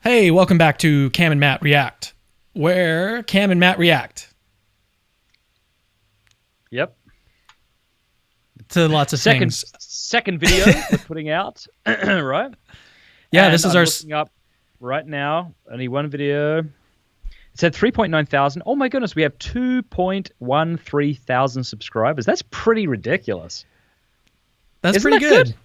Hey, welcome back to Cam and Matt React, where Cam and Matt react. Yep. To lots of things. Second video we're putting out, right? Yeah, and this is I'm our... looking up right now. Only one video. It said 3.9 thousand. Oh my goodness, we have 2.13 thousand subscribers. That's pretty ridiculous. That's Isn't pretty that good.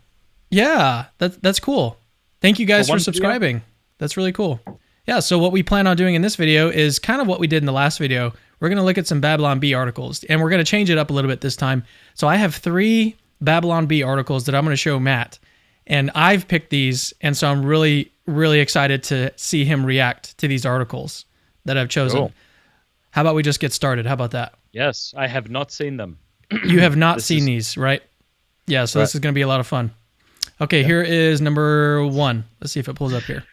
Yeah, that's cool. Thank you guys for one subscribing. That's really cool. Yeah, so what we plan on doing in this video is kind of what we did in the last video. We're going to look at some Babylon Bee articles, and we're going to change it up a little bit this time. So I have 3 Babylon Bee articles that I'm going to show Matt, and I've picked these, and so I'm really, really excited to see him react to these articles that I've chosen. Cool. How about we just get started? How about that? Yes, I have not seen them. You have not seen these, right? Yeah, so This is going to be a lot of fun. Okay, Here is number 1. Let's see if it pulls up here.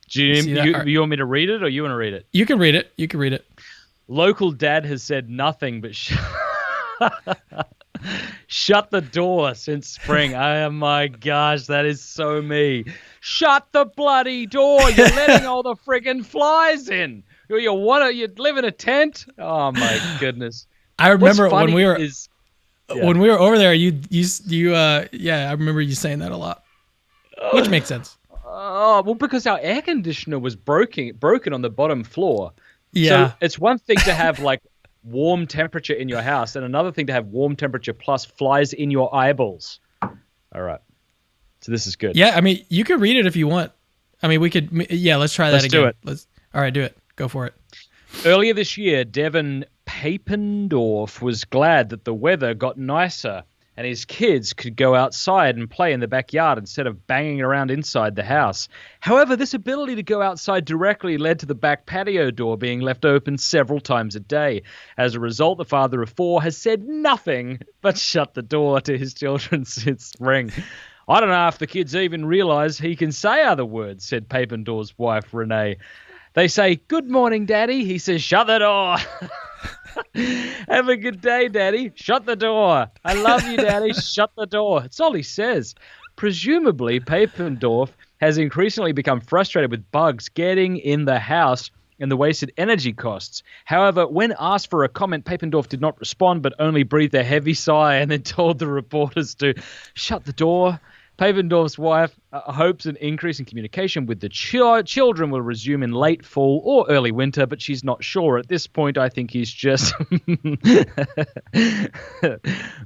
Do you want me to read it, or you want to read it? You can read it. You can read it. Local dad has said nothing but shut the door since spring. Oh my gosh, that is so me. Shut the bloody door. You're letting all the friggin' flies in. You live in a tent? Oh my goodness. I remember when we were over there, I remember you saying that a lot. Which makes sense. Oh, well, because our air conditioner was broken on the bottom floor. Yeah. So it's one thing to have like warm temperature in your house, and another thing to have warm temperature plus flies in your eyeballs. All right. So this is good. Yeah, I mean, you can read it if you want. I mean, we could. Yeah, let's try that again. Let's do it. All right, do it. Go for it. Earlier this year, Devin Papendorf was glad that the weather got nicer and his kids could go outside and play in the backyard instead of banging around inside the house. However, this ability to go outside directly led to the back patio door being left open several times a day. As a result, the father of 4 has said nothing but shut the door to his children since spring. I don't know if the kids even realize he can say other words, said Papendorf's wife, Renee. They say, "Good morning, Daddy." He says, "Shut the door." "Have a good day, Daddy." "Shut the door." "I love you, Daddy." "Shut the door." It's all he says. Presumably, Papendorf has increasingly become frustrated with bugs getting in the house and the wasted energy costs. However, when asked for a comment, Papendorf did not respond, but only breathed a heavy sigh and then told the reporters to shut the door. Papendorf's wife hopes an increase in communication with the children will resume in late fall or early winter, but she's not sure. At this point, I think he's just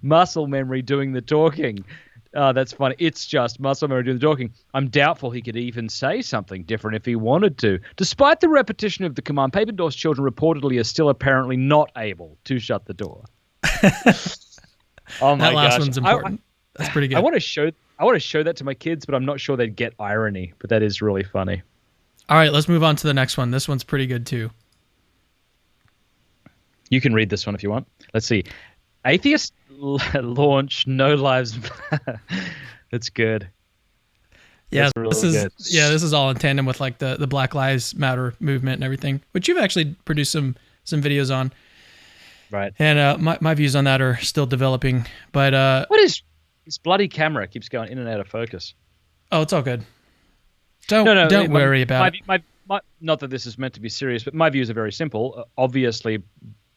muscle memory doing the talking. That's funny. It's just muscle memory doing the talking. I'm doubtful he could even say something different if he wanted to. Despite the repetition of the command, Papendorf's children reportedly are still apparently not able to shut the door. Oh my that last gosh. one's important. That's pretty good. I want to show that to my kids, but I'm not sure they'd get irony. But that is really funny. All right, let's move on to the next one. This one's pretty good too. You can read this one if you want. Let's see. Atheists launch No Lives Matter. That's good. Yeah, That's really good. This is all in tandem with like the Black Lives Matter movement and everything, which you've actually produced some videos on. Right. And my views on that are still developing. But what is this bloody camera keeps going in and out of focus? Oh, it's all good. Don't worry about it. Not that this is meant to be serious, but my views are very simple. Obviously,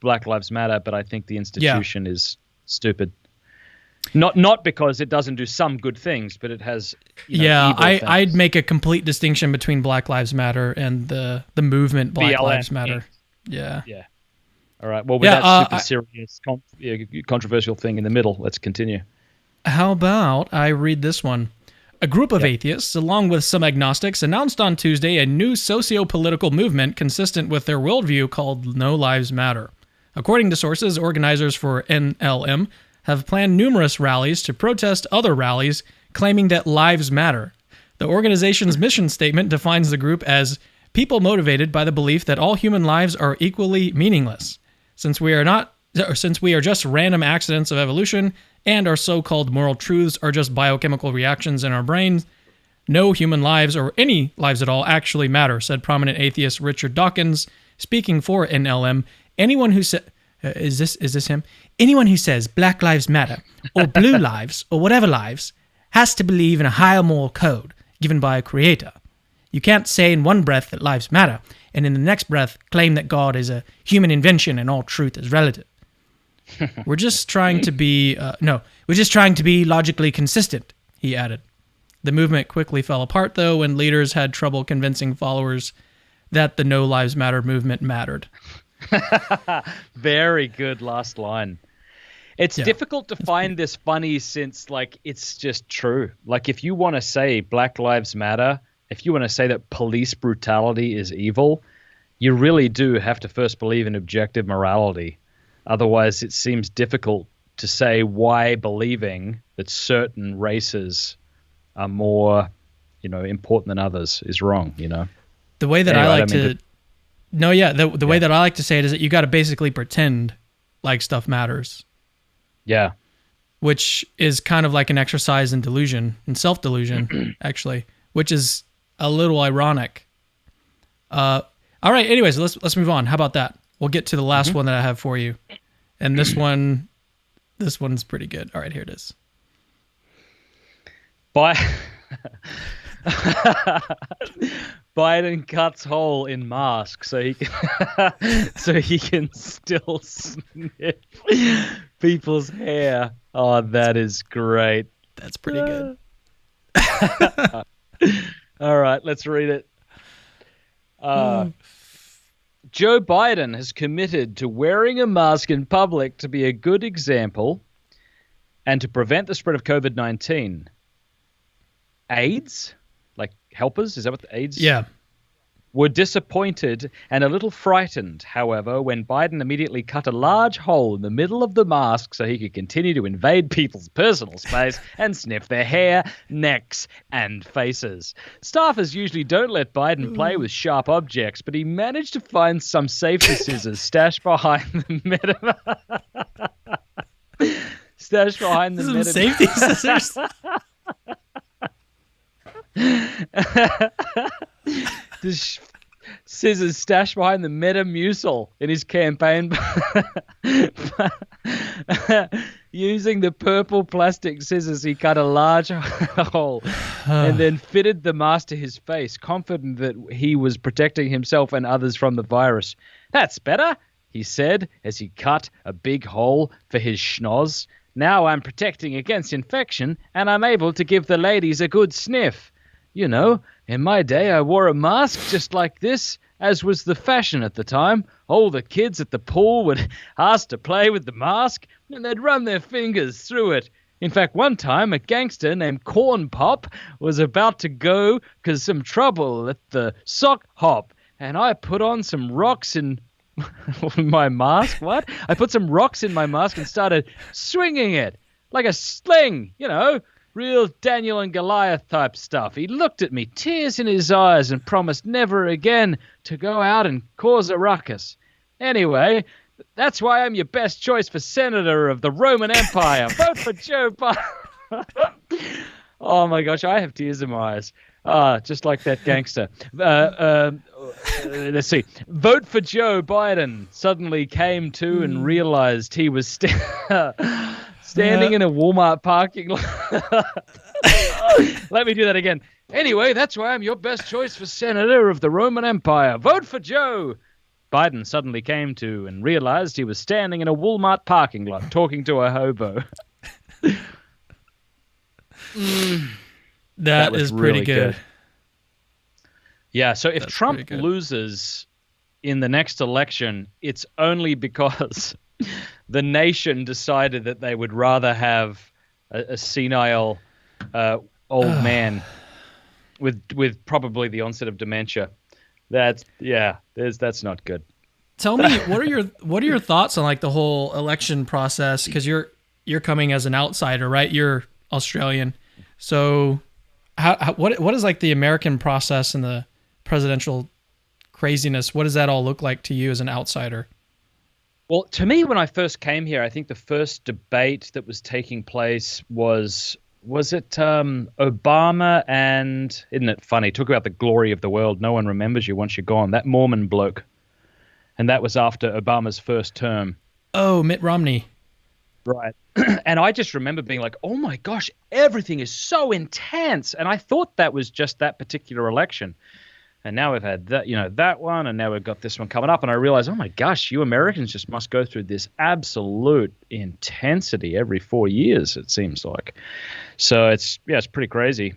Black Lives Matter, but I think the institution is stupid. Not because it doesn't do some good things, but it has. I'd make a complete distinction between Black Lives Matter and the movement Black Lives Matter. Yeah. Yeah. All right. Well, with that super serious, controversial thing in the middle, let's continue. How about I read this one? A group of atheists, along with some agnostics, announced on Tuesday a new socio-political movement consistent with their worldview called No Lives Matter. According to sources, organizers for NLM have planned numerous rallies to protest other rallies claiming that lives matter. The organization's mission statement defines the group as people motivated by the belief that all human lives are equally meaningless. Since we are just random accidents of evolution and our so-called moral truths are just biochemical reactions in our brains, no human lives or any lives at all actually matter, said prominent atheist Richard Dawkins, speaking for NLM. Anyone who says, is this him? Anyone who says Black Lives Matter or blue lives or whatever lives has to believe in a higher moral code given by a creator. You can't say in one breath that lives matter, and in the next breath claim that God is a human invention and all truth is relative. We're just trying to be logically consistent, he added. The movement quickly fell apart, though, when leaders had trouble convincing followers that the No Lives Matter movement mattered. Very good last line. It's difficult to find this funny since, like, it's just true. Like, if you want to say Black Lives Matter, if you want to say that police brutality is evil, you really do have to first believe in objective morality. Otherwise, it seems difficult to say why believing that certain races are more, important than others is wrong, The way that the way that I like to say it is that you got to basically pretend like stuff matters. Yeah. Which is kind of like an exercise in delusion, in self-delusion, actually, which is a little ironic. All right, anyways, let's move on. How about that? We'll get to the last one that I have for you. And this one's pretty good. All right, here it is. Biden cuts hole in mask so he can still sniff people's hair. Oh, that is great. That's pretty good. All right, let's read it. Joe Biden has committed to wearing a mask in public to be a good example and to prevent the spread of COVID-19. Aides, like helpers, is that what the aides? Yeah. Were disappointed and a little frightened, however, when Biden immediately cut a large hole in the middle of the mask so he could continue to invade people's personal space and sniff their hair, necks, and faces. Staffers usually don't let Biden play with sharp objects, but he managed to find some safety scissors stashed behind the safety scissors? The scissors stashed behind the Metamucil in his campaign. Using the purple plastic scissors, he cut a large hole and then fitted the mask to his face, confident that he was protecting himself and others from the virus. That's better, he said as he cut a big hole for his schnoz. Now I'm protecting against infection and I'm able to give the ladies a good sniff. In my day, I wore a mask just like this, as was the fashion at the time. All the kids at the pool would ask to play with the mask, and they'd run their fingers through it. In fact, one time, a gangster named Corn Pop was about to go cause some trouble at the sock hop, and I put on some rocks in my mask. What? I put some rocks in my mask and started swinging it like a sling, Real Daniel and Goliath type stuff. He looked at me, tears in his eyes, and promised never again to go out and cause a ruckus. Anyway, that's why I'm your best choice for senator of the Roman Empire. Vote for Joe Biden. Oh my gosh, I have tears in my eyes. Just like that gangster. Let's see. Vote for Joe Biden. Suddenly came to and realized he was standing in a Walmart parking lot. Let me do that again. Anyway, that's why I'm your best choice for senator of the Roman Empire. Vote for Joe. Biden suddenly came to and realized he was standing in a Walmart parking lot talking to a hobo. That is pretty really good. Yeah, so if Trump loses in the next election, it's only because the nation decided that they would rather have a senile old man with probably the onset of dementia. That's not good. Tell me, what are your thoughts on like the whole election process? Because you're coming as an outsider, right? You're Australian, so what is like the American process and the presidential craziness? What does that all look like to you as an outsider? Well, to me, when I first came here, I think the first debate that was taking place was it Obama and, isn't it funny, talk about the glory of the world, no one remembers you once you're gone, that Mormon bloke. And that was after Obama's first term. Oh, Mitt Romney. Right. And I just remember being like, oh my gosh, everything is so intense. And I thought that was just that particular election. And now we've had that, that one, and now we've got this one coming up. And I realize, oh my gosh, you Americans just must go through this absolute intensity every 4 years, it seems like. So it's pretty crazy.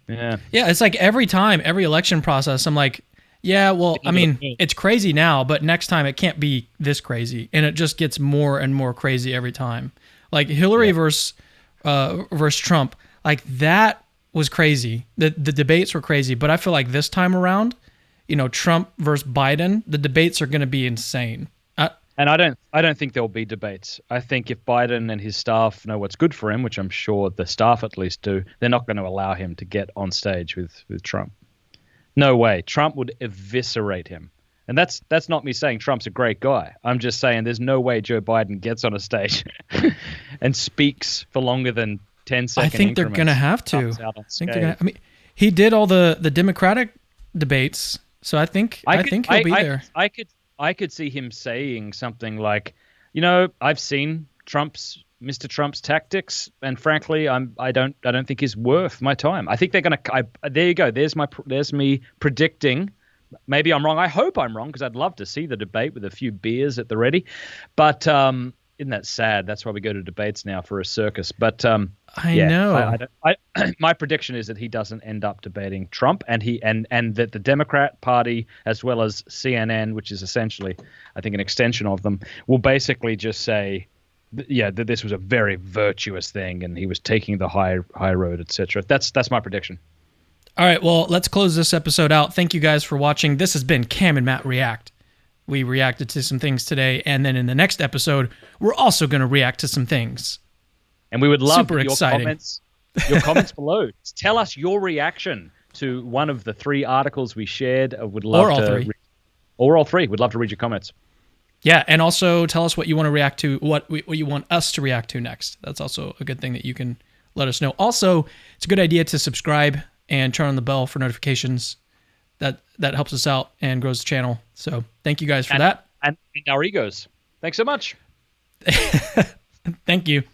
Yeah. Yeah, it's like every time, every election process, I'm like, yeah, well, I mean, it's crazy now, but next time it can't be this crazy, and it just gets more and more crazy every time. Like Hillary versus Trump, like that was crazy. The debates were crazy, but I feel like this time around, Trump versus Biden, the debates are going to be insane. And I don't think there'll be debates. I think if Biden and his staff know what's good for him, which I'm sure the staff at least do, they're not going to allow him to get on stage with Trump. No way. Trump would eviscerate him. And that's not me saying Trump's a great guy. I'm just saying there's no way Joe Biden gets on a stage and speaks for longer than 10 seconds. I think they're going to have to. I mean, he did all the Democratic debates, so I think he'll be there. I could see him saying something like, I've seen Mr. Trump's tactics, and frankly, I don't think he's worth my time. I think they're going to. There you go. There's me predicting. Maybe I'm wrong. I hope I'm wrong because I'd love to see the debate with a few beers at the ready. But isn't that sad? That's why we go to debates now, for a circus. But I know. My prediction is that he doesn't end up debating Trump, and that the Democrat Party, as well as CNN, which is essentially, I think, an extension of them, will basically just say, that this was a very virtuous thing, and he was taking the high road, etc. That's my prediction. All right, well, let's close this episode out. Thank you guys for watching. This has been Cam and Matt React. We reacted to some things today, and then in the next episode, we're also going to react to some things. And we would love your comments below. Tell us your reaction to one of the 3 articles we shared. Would love or all 3. Or all 3. We'd love to read your comments. Yeah, and also tell us what you want to react to, what you want us to react to next. That's also a good thing that you can let us know. Also, it's a good idea to subscribe and turn on the bell for notifications. That helps us out and grows the channel. So thank you guys for that. And our egos. Thanks so much. Thank you.